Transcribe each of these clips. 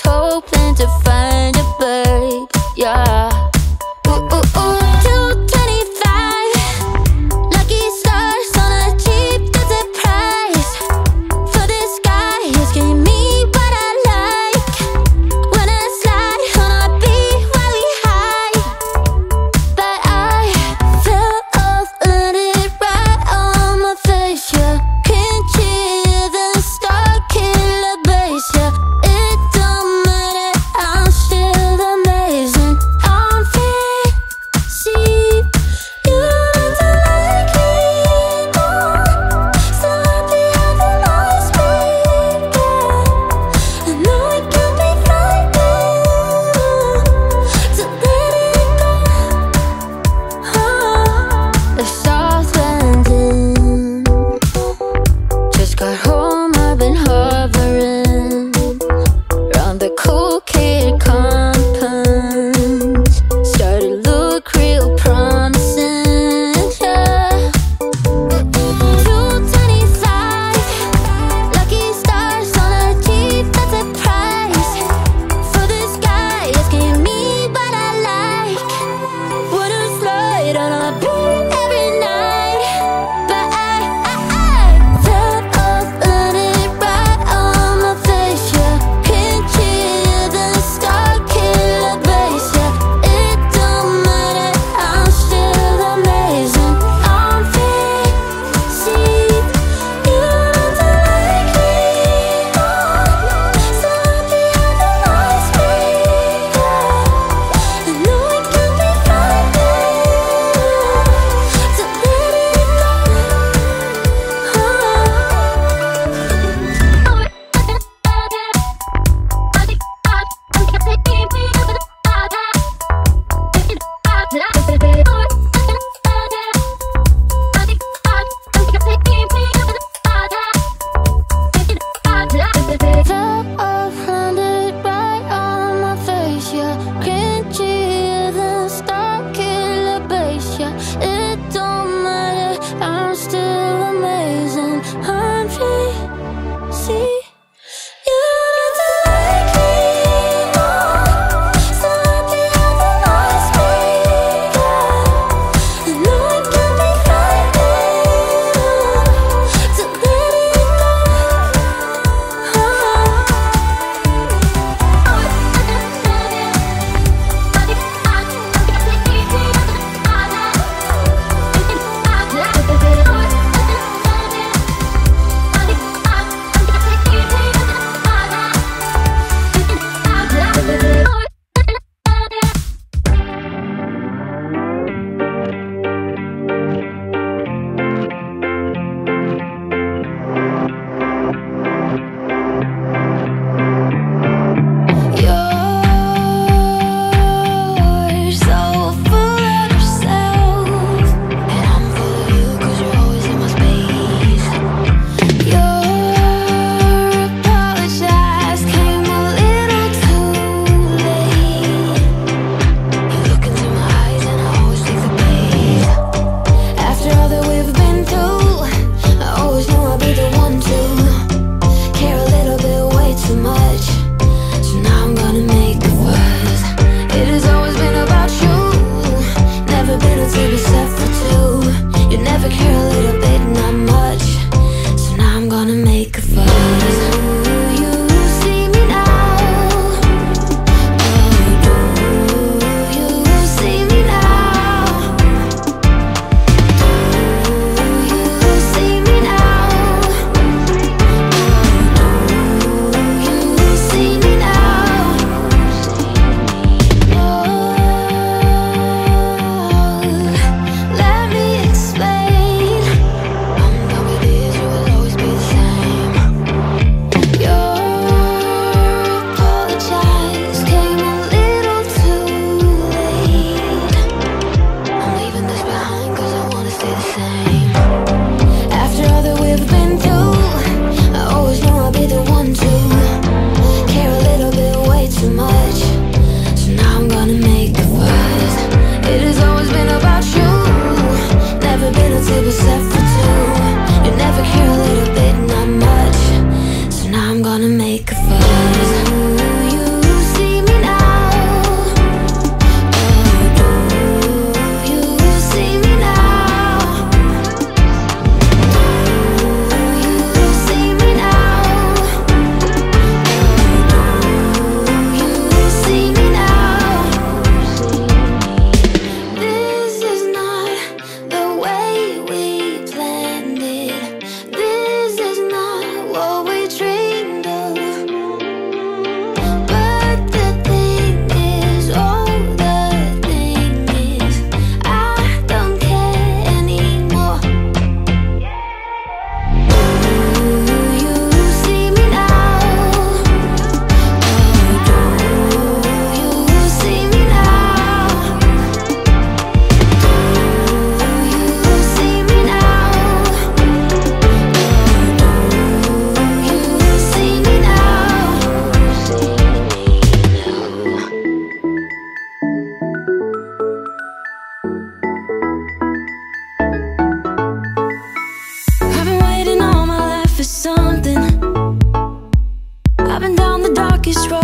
hoping to find a bird, yeah. Ooh, ooh, ooh, 225 lucky stars on a cheap desert price. For this guy, he's giving me what I like. When I slide on a beat while we high, but I fell off, let it right on my face, yeah. Can't hear the star killer bass, yeah. It don't matter, I'll still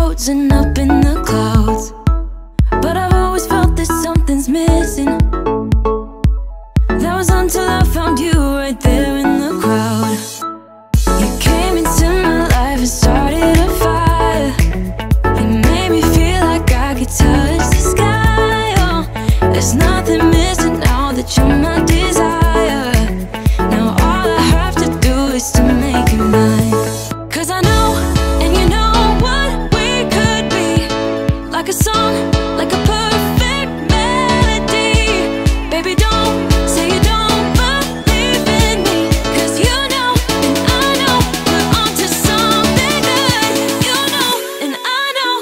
roads and up in the clouds, but I've always felt that something's missing. That was until I found you right there in the crowd. You came into my life and started a fire. You made me feel like I could touch the sky. Oh, there's nothing missing now that you're my desire. Now all I have to do is to make you mine. 'Cause I know, and you know what we could be. Like a song, like a perfect melody. Baby, don't say you don't believe in me, 'cause you know, and I know, we're onto something good. You know, and I know,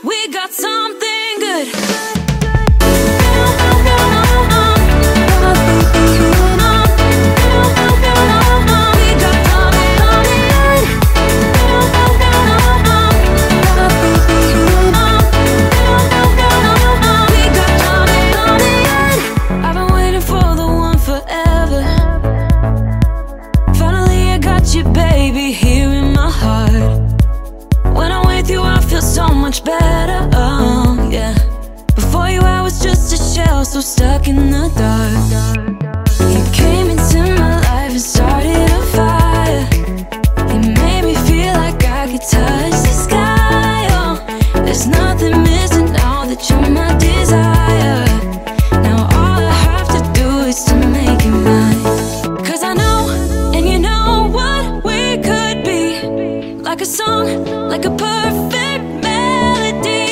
we got something good. I've been waiting for the one forever. Finally I got you, baby, here in my heart. When I'm with you I feel so much better, oh yeah. Before you I was just a shell, so stuck in the dark. You came into my life and started a fire. You made me feel like I could touch the sky. Oh, there's nothing missing now that you're my desire. Now all I have to do is to make you mine. 'Cause I know, and you know what we could be. Like a song, like a perfect melody.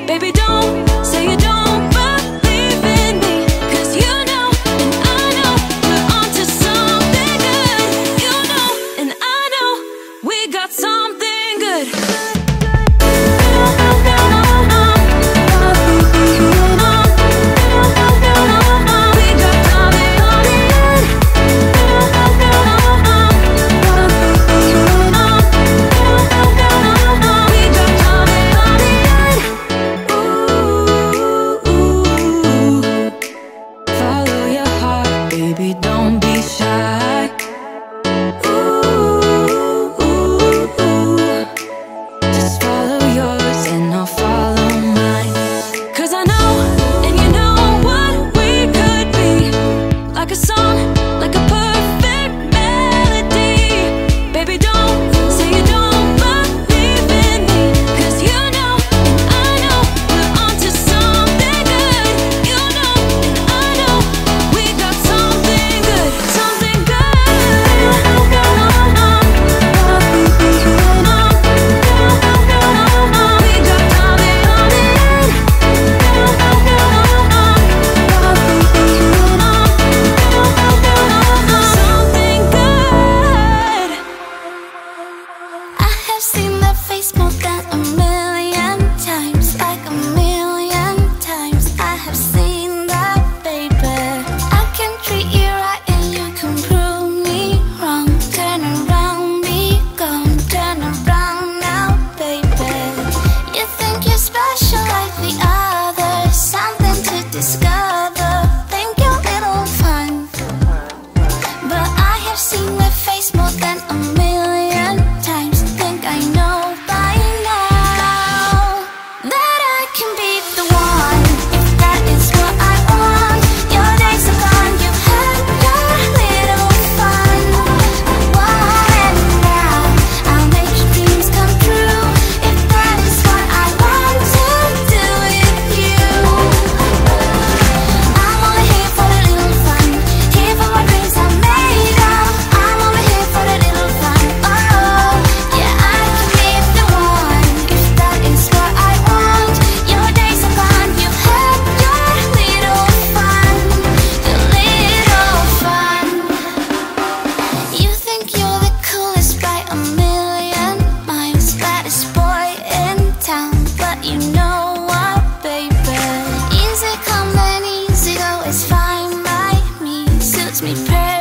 Baby, don't say you don't believe in me, 'cause you know, and I know, we're onto something good. You know, and I know, we got something good. Follow your heart, baby, don't be shy. Just follow yours and I'll follow mine. 'Cause I know, and you know what we could be. Like a song, like a perfect melody. Baby, don't say you don't believe in me, 'cause you know, and I know, we're onto something good. You know, and I know, we got something good. Something I have seen that face more than a million times, like a million times. I have seen that, baby. I can treat you right and you can prove me wrong. Turn around, be gone. Turn around now, baby. You think you're special like the others, something to discover. Think you're little fun, but I have seen that face more than a million times. Think I know by now that I can be the one, if that is what I want. Your days are gone, you've had your little fun. And now I'll make your dreams come true, if that is what I want to do with you. I'm only here for a little fun, here for my dreams are made of. I'm only here for a little fun. Oh, yeah, I can be the one, if that is what I want. Your days are gone, you've had your little fun, the little fun. You think you're the coolest by a million miles, baddest boy in town, but you know what, baby? Easy come and easy go is fine by me, suits me perfectly.